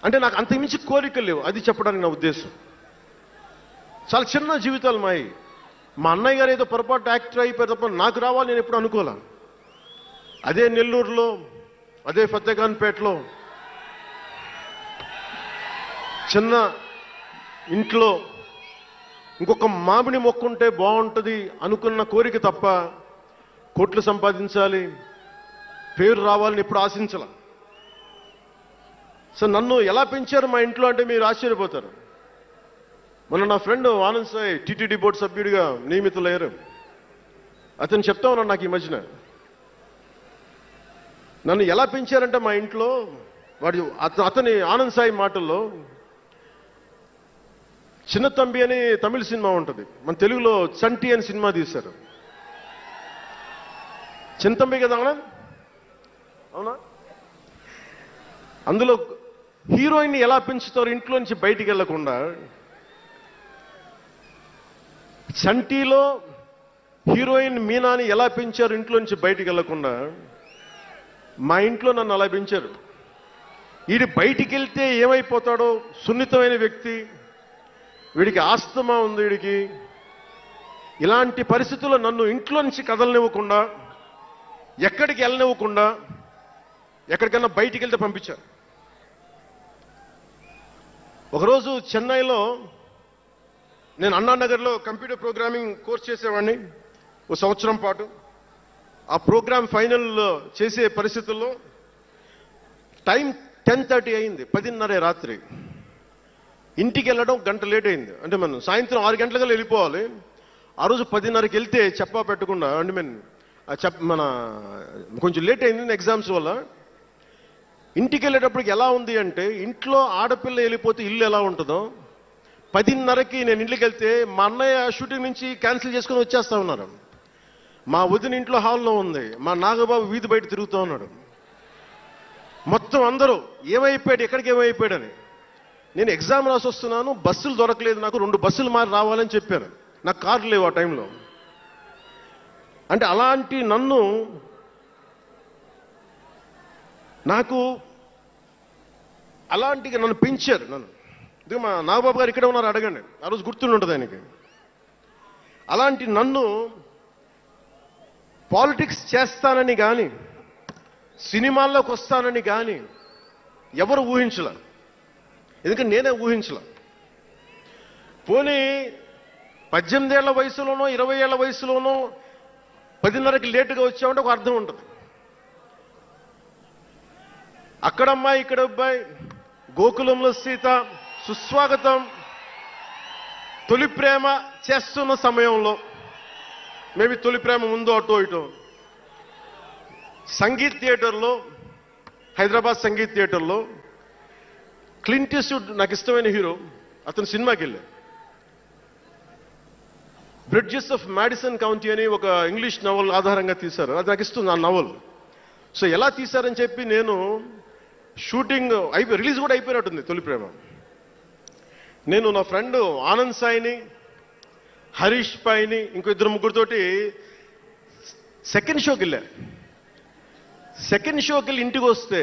అంటే నాకు అంతకుమించి కోరికలు లేవు, అది చెప్పడానికి నా ఉద్దేశం. చాలా చిన్న జీవితాలు మాయి. మా అన్నయ్య గారు ఏదో పొరపాటు యాక్టర్ అయిపోయారు తప్ప నాకు రావాలి నేను ఎప్పుడు అనుకోలే. అదే నెల్లూరులో, అదే ఫతేఖాన్పేటలో చిన్న ఇంట్లో ఇంకొక మామిడి మొక్క ఉంటే బాగుంటుంది అనుకున్న కోరిక తప్ప కోట్లు సంపాదించాలి, పేరు రావాలని ఎప్పుడు ఆశించాల. సో నన్ను ఎలా పెంచారు మా ఇంట్లో అంటే మీరు ఆశ్చర్యపోతారు. మొన్న నా friend Anand Sai TTD board సభ్యుడిగా నియమితులయ్యారు. అతను చెప్తా ఉన్నాను నాకు ఈ మధ్యన, నన్ను ఎలా పెంచారంటే మా ఇంట్లో అతని ఆనంద్ సాయి మాటల్లో, చిన్న తంబి అని తమిళ సినిమా ఉంటుంది, మన తెలుగులో చంటి అని సినిమా తీశారు. చిన్న తంబి కదా ఆనంద్, అవునా? అందులో హీరోయిన్ ఎలా పెంచుతారు ఇంట్లో నుంచి బయటికి వెళ్లకుండా, చంటిలో హీరోయిన్ మీనాని ఎలా పెంచారు ఇంట్లో నుంచి బయటికి వెళ్లకుండా, మా ఇంట్లో నన్ను అలా పెంచారు. వీడి బయటికి వెళ్తే ఏమైపోతాడో, సున్నితమైన వ్యక్తి, వీడికి ఆస్తమా ఉంది, వీడికి ఇలాంటి పరిస్థితుల్లో నన్ను ఇంట్లో నుంచి కదలనివ్వకుండా, ఎక్కడికి వెళ్ళనివ్వకుండా, ఎక్కడికన్నా బయటికి వెళ్తే పంపించారు. ఒకరోజు చెన్నైలో నేను అన్నానగర్లో కంప్యూటర్ ప్రోగ్రామింగ్ కోర్స్ చేసేవాడిని ఒక సంవత్సరం పాటు. ఆ ప్రోగ్రామ్ ఫైనల్ చేసే పరిస్థితుల్లో టైం 10:30 అయింది, 10:30 రాత్రి. ఇంటికి వెళ్ళడం గంట లేట్ అయింది. అంటే మనం సాయంత్రం 6 గంటలకల్లా వెళ్ళిపోవాలి. ఆ రోజు 10:30కి వెళ్తే చెప్పా పెట్టకుండా, అంటే మన కొంచెం లేట్ అయింది ఎగ్జామ్స్ వల్ల. ఇంటికి వెళ్ళేటప్పటికి ఎలా ఉంది అంటే, ఇంట్లో ఆడపిల్ల వెళ్ళిపోతే ఇల్లు ఎలా ఉంటుందో, 10:30కి నేను ఇంటికి వెళ్తే మా అన్నయ్య షూటింగ్ నుంచి క్యాన్సిల్ చేసుకుని వచ్చేస్తా ఉన్నారు. మా వదిన ఇంట్లో హాల్లో ఉంది, మా నాగబాబు వీధి బయట తిరుగుతూ ఉన్నాడు. మొత్తం అందరూ ఏమైపోయాడు, ఎక్కడికి ఏమైపోయాడని. నేను ఎగ్జామ్ రాసి వస్తున్నాను, బస్సులు దొరకలేదు నాకు, 2 బస్సులు మారి రావాలని చెప్పాను. నాకు కార్లు లేవు ఆ టైంలో. అంటే అలాంటి నన్ను పెంచారు. నన్ను మా నాగబాబు గారు ఇక్కడ ఉన్నారు, అడగండి, ఆ రోజు గుర్తుండి ఉంటుంది ఆయనకి. అలాంటి నన్ను పాలిటిక్స్ చేస్తానని కానీ, సినిమాల్లోకి వస్తానని కానీ ఎవరు ఊహించలే. ఎందుకంటే నేనే ఊహించలే. పోనీ 18 ఏళ్ల వయసులోనో 20 ఏళ్ల వయసులోనో 10:30కి లేటుగా వచ్చామంటే ఒక అర్థం ఉంటుంది. అక్కడమ్మాయి ఇక్కడ అబ్బాయి, గోకులంలో సీత, సుస్వాగతం, తొలి ప్రేమ చేస్తున్న సమయంలో, మేబీ తొలి ప్రేమ ముందు అటో ఇటో, సంగీత్ థియేటర్లో, హైదరాబాద్ సంగీత్ థియేటర్లో క్లింట్ ఈస్ట్వుడ్ నాకు ఇష్టమైన హీరో, అతను సినిమాకి వెళ్ళా. బ్రిడ్జెస్ ఆఫ్ మాడిసన్ కౌంటీ అని ఒక ఇంగ్లీష్ నవల్ ఆధారంగా తీశారు. అది నాకు ఇస్తుంది ఆ నవల్. సో ఎలా తీశారని చెప్పి నేను షూటింగ్ రిలీజ్ కూడా అయిపోయినట్టుంది తొలి ప్రేమ. నేను నా ఫ్రెండ్ ఆనంద్ సాయిని, హరీష్ పాయిని, ఇంకో 2-3తోటి సెకండ్ షోకి వెళ్ళా. సెకండ్ షోకి వెళ్ళి ఇంటికి వస్తే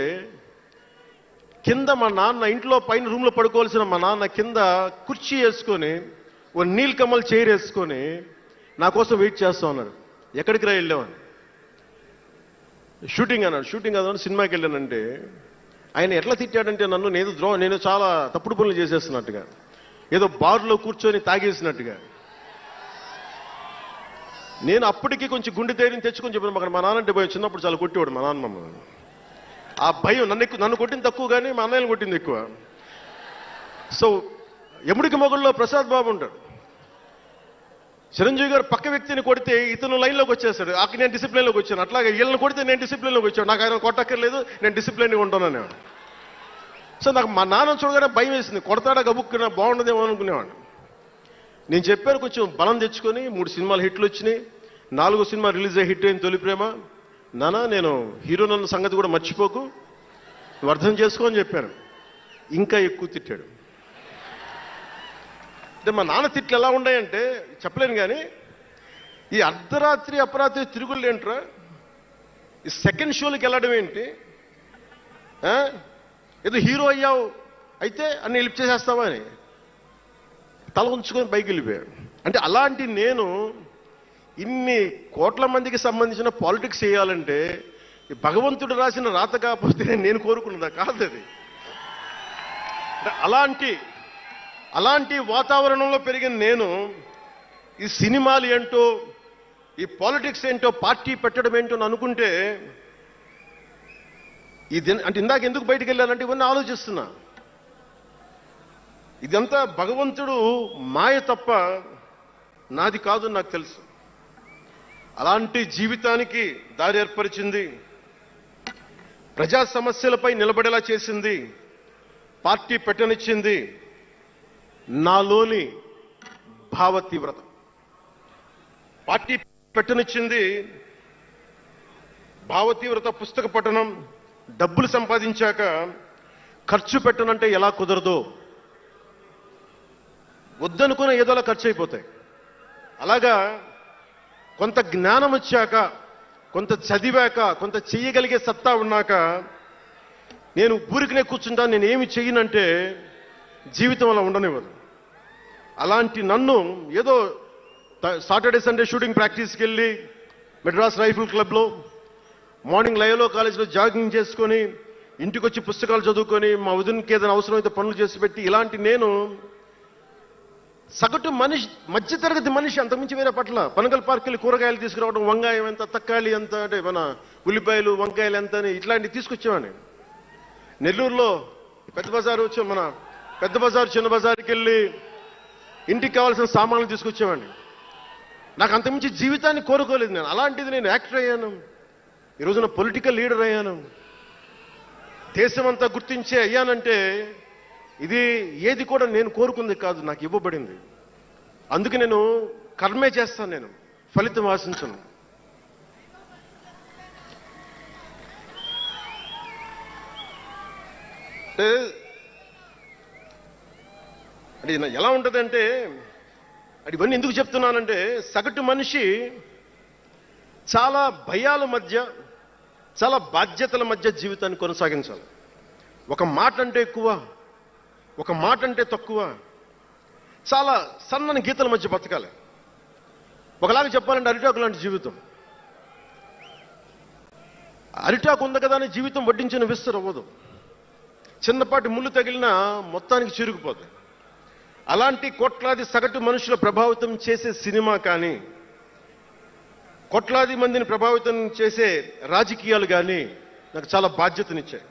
కింద మా నాన్న, ఇంట్లో పైన రూమ్లో పడుకోవాల్సిన మా నాన్న కింద కుర్చీ వేసుకొని, ఓ నీల్ కమల్ చైర్ వేసుకొని నా కోసం వెయిట్ చేస్తా ఉన్నాడు. ఎక్కడికి రా వెళ్ళామని. షూటింగ్ అన్నాడు. షూటింగ్ అదని సినిమాకి వెళ్ళానంటే ఆయన ఎట్లా తిట్టాడంటే నన్ను, నేను చాలా తప్పుడు పనులు చేసేస్తున్నట్టుగా, ఏదో బార్లో కూర్చొని తాగేసినట్టుగా. నేను అప్పటికి కొంచెం గుండె ధైర్యం తెచ్చుకొని చెప్పాను, అక్కడ మా నాన్నంటే భయం, చిన్నప్పుడు చాలా కొట్టేవాడు మా నాన్న మమ్మల్ని. ఆ భయం నన్ను కొట్టింది తక్కువ కానీ మా అన్నయ్యను కొట్టింది ఎక్కువ. సో ఎముడికి మొగుళ్ళలో ప్రసాద్ బాబు ఉంటాడు, చిరంజీవి గారు పక్క వ్యక్తిని కొడితే ఇతను లైన్లోకి వచ్చేస్తాడు, అక్కడ నేను డిసిప్లిన్లోకి వచ్చాను. అట్లాగే వీళ్ళని కొడితే నేను డిసిప్లిన్లోకి వచ్చాను, నాకు ఆయన కొట్టక్కర్లేదు, నేను డిసిప్లిన్గా ఉంటానని. సో నాకు మా నాన్న చూడగానే భయం వేసింది, కొడతాడా గబుక్కున బాగుండదేమో అనుకునేవాడు. నేను చెప్పాను కొంచెం బలం తెచ్చుకొని, 3 సినిమాలు హిట్లు వచ్చినాయి, 4వ సినిమా రిలీజ్ అయ్యి హిట్ అయిన తొలి ప్రేమ. నానా నేను హీరో నన్న సంగతి కూడా మర్చిపోకు, నువ్వు అర్థం చేసుకో అని చెప్పాను. ఇంకా ఎక్కువ తిట్టాడు. అంటే మా నాన్న తిట్లు ఎలా ఉన్నాయంటే చెప్పలేను కానీ, ఈ అర్ధరాత్రి అపరాత్రి తిరుగుళ్ళు ఏంట్రా, ఈ సెకండ్ షోలకి వెళ్ళడం ఏంటి, ఏదో హీరో అయ్యావు అయితే అన్ని లిఫ్ట్ చేసేస్తావా అని తల ఉంచుకొని పైకి వెళ్ళిపోయాడు. అంటే అలాంటి నేను ఇన్ని కోట్ల మందికి సంబంధించిన పాలిటిక్స్ చేయాలంటే భగవంతుడు రాసిన రాత కాకపోతే నేను కోరుకున్నదా కాదు అది. అలాంటి వాతావరణంలో పెరిగిన నేను ఈ సినిమాలు ఏంటో ఈ పాలిటిక్స్ ఏంటో పార్టీ పెట్టడం ఏంటో అని అనుకుంటే అంటే ఇందాక ఎందుకు బయటికి వెళ్ళానంటే ఇవన్నీ ఆలోచిస్తున్నా. ఇదంతా భగవంతుడు మాయ తప్ప నాది కాదు నాకు తెలుసు. అలాంటి జీవితానికి దారి ఏర్పరిచింది, ప్రజా సమస్యలపై నిలబడేలా చేసింది, పార్టీ పెట్టనిచ్చింది నాలోని భావ తీవ్రత. పార్టీ పెట్టనిచ్చింది భావ తీవ్రత. పుస్తక పఠనం, డబ్బులు సంపాదించాక ఖర్చు పెట్టనంటే ఎలా కుదరదో, వద్దనుకున్న ఏదోలా ఖర్చు అయిపోతాయి. అలాగా కొంత జ్ఞానం వచ్చాక, కొంత చదివాక, కొంత చెయ్యగలిగే సత్తా ఉన్నాక నేను ఊరికనే కూర్చుంటాను, నేను ఏమి చెయ్యనంటే జీవితం అలా ఉండనివ్వదు. అలాంటి నన్ను ఏదో సాటర్డే సండే షూటింగ్ ప్రాక్టీస్కి వెళ్ళి మెడ్రాస్ రైఫిల్ క్లబ్లో మార్నింగ్ లయోలో కాలేజీలో జాగింగ్ చేసుకొని ఇంటికి వచ్చి పుస్తకాలు చదువుకొని మా వదినకి ఏదైనా అవసరమైతే పనులు చేసి పెట్టి ఇలాంటి నేను సగటు మనిషి, మధ్యతరగతి మనిషి, అంతకుమించి వేరే పట్ల పనగల్ పార్క్ వెళ్ళి కూరగాయలు తీసుకురావడం, వంకాయ ఎంత, తక్కాలి ఎంత, అంటే మన ఉల్లిపాయలు వంకాయలు ఎంత అని ఇట్లాంటివి తీసుకొచ్చేవాడిని. నెల్లూరులో పెద్ద బజారు వచ్చి మన పెద్ద బజారు చిన్న బజార్కి వెళ్ళి ఇంటికి కావాల్సిన సామాన్లు తీసుకొచ్చేవాడిని. నాకు అంతకుమించి జీవితాన్ని కోరుకోలేదు నేను. అలాంటిది నేను యాక్టర్ అయ్యాను, ఈ రోజున పొలిటికల్ లీడర్ అయ్యాను, దేశమంతా గుర్తించే అయ్యానంటే ఇది ఏది కూడా నేను కోరుకుంది కాదు, నాకు ఇవ్వబడింది. అందుకే నేను కర్మే చేస్తాను, నేను ఫలితం ఆశించను. అది ఎలా ఉంటుందంటే, అది ఇవన్నీ ఎందుకు చెప్తున్నానంటే సగటు మనిషి చాలా భయాల మధ్య, చాలా బాధ్యతల మధ్య జీవితాన్ని కొనసాగించాలి. ఒక మాట అంటే ఎక్కువ, ఒక మాట అంటే తక్కువ, చాలా సన్నని గీతల మధ్య బతకాలి. ఒకలాగా చెప్పాలంటే అరిటాకు లాంటి జీవితం. అరిటాకు ఉంది కదా అని జీవితం వడ్డించిన విస్తరు అవ్వదు, చిన్నపాటి ముళ్ళు తగిలినా మొత్తానికి చిరుగుపోతుంది. అలాంటి కోట్లాది సగటు మనుషుల ప్రభావితం చేసే సినిమా కానీ, కోట్లాది మందిని ప్రభావితం చేసే రాజకీయాలు కానీ నాకు చాలా బాధ్యతనిచ్చాయి.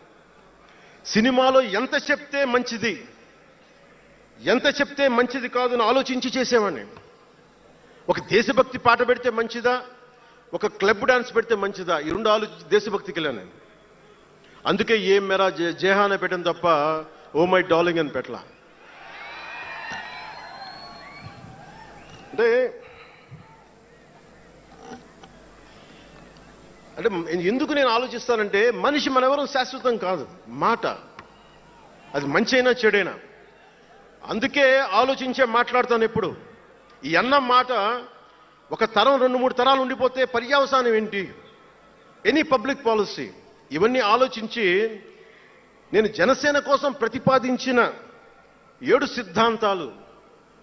సినిమాలో ఎంత చెప్తే మంచిది, ఎంత చెప్తే మంచిది కాదని ఆలోచించి చేసేవాడిని. ఒక దేశభక్తి పాట పెడితే మంచిదా, ఒక క్లబ్ డాన్స్ పెడితే మంచిదా, ఈ రెండు ఆలోచించి దేశభక్తికి వెళ్ళాను నేను. అందుకే ఏం మేరా జేహాన పెట్టాను తప్ప ఓ మై డార్లింగ్ అని పెట్టలా. అంటే ఎందుకు నేను ఆలోచిస్తానంటే మనిషి మనెవరూ శాశ్వతం కాదు. మాట అది మంచి అయినా చెడైనా, అందుకే ఆలోచించే మాట్లాడతాను ఎప్పుడు. ఈ అన్న మాట ఒక తరం 2-3 తరాలు ఉండిపోతే పర్యవసానం ఏంటి, ఎనీ పబ్లిక్ పాలసీ, ఇవన్నీ ఆలోచించి నేను జనసేన కోసం ప్రతిపాదించిన 7 సిద్ధాంతాలు